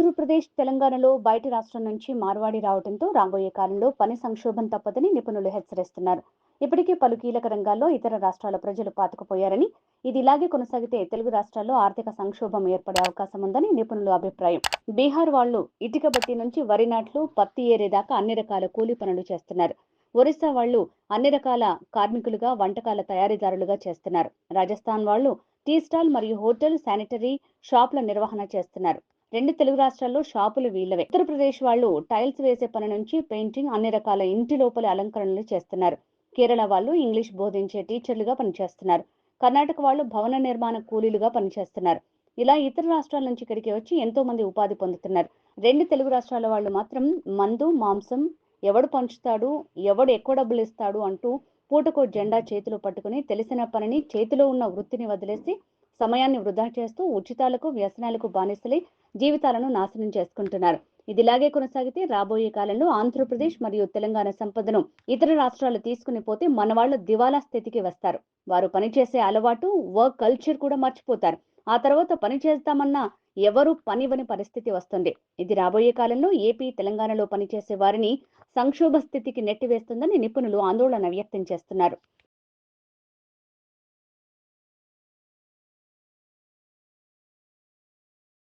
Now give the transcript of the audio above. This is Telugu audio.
ఆంధ్రప్రదేశ్, తెలంగాణలో బయటి రాష్ట్రం నుంచి మార్వాడి రావడంతో రాబోయే కాలంలో పని సంక్షోభం తప్పదని నిపుణులు హెచ్చరిస్తున్నారు. ఇప్పటికే పలు కీలక రంగాల్లో ఇతర రాష్ట్రాల ప్రజలు పాతుకుపోయారని, ఇది ఇలాగే కొనసాగితే తెలుగు రాష్ట్రాల్లో ఆర్థిక సంక్షోభం ఏర్పడే అవకాశం ఉందని నిపుణుల అభిప్రాయం. బీహార్ వాళ్లు ఇటుక బట్టి నుంచి వరి నాట్లు, పత్తి ఏరేదాకా అన్ని రకాల కూలీ పనులు చేస్తున్నారు. ఒరిస్సా వాళ్లు అన్ని రకాల కార్మికులుగా, వంటకాల తయారీదారులుగా చేస్తున్నారు. రాజస్థాన్ వాళ్లు టీ స్టాల్ మరియు హోటల్, శానిటరీ షాపుల నిర్వహణ చేస్తున్నారు. రెండు తెలుగు రాష్ట్రాల్లో షాపులు వీళ్లవే. ఉత్తరప్రదేశ్ వాళ్లు టైల్స్ వేసే పని నుంచి పెయింటింగ్, అన్ని రకాల ఇంటి లోపలి అలంకరణలు చేస్తున్నారు. కేరళ వాళ్లు ఇంగ్లీష్ బోధించే టీచర్లుగా పనిచేస్తున్నారు. కర్ణాటక వాళ్లు భవన నిర్మాణ కూలీలుగా పనిచేస్తున్నారు. ఇలా ఇతర రాష్ట్రాల నుంచి ఇక్కడికి వచ్చి ఎంతో మంది ఉపాధి పొందుతున్నారు. రెండు తెలుగు రాష్ట్రాల వాళ్లు మాత్రం మందు, మాంసం ఎవడు పంచుతాడు, ఎవడు ఎక్కువ డబ్బులు ఇస్తాడు అంటూ పూటకో జెండా చేతిలో పట్టుకుని తెలిసిన పనిని, చేతిలో ఉన్న వృత్తిని వదిలేసి సమయాన్ని వృధా చేస్తూ ఉచితాలకు, వ్యసనాలకు బానిసలై జీవితాలను నాశనం చేసుకుంటున్నారు. ఇదిలాగే కొనసాగితే రాబోయే కాలంలో ఆంధ్రప్రదేశ్ మరియు తెలంగాణ సంపదను ఇతర రాష్ట్రాలు తీసుకుని పోతే మనవాళ్లు దివాలా స్థితికి వస్తారు. వారు పనిచేసే అలవాటు, వర్క్ కల్చర్ కూడా మర్చిపోతారు. ఆ తర్వాత పని చేస్తామన్నా ఎవరు పనివని పరిస్థితి వస్తుంది. ఇది రాబోయే కాలంలో ఏపీ, తెలంగాణలో పనిచేసే వారిని సంక్షోభ స్థితికి నెట్టివేస్తుందని నిపుణులు ఆందోళన వ్యక్తం చేస్తున్నారు.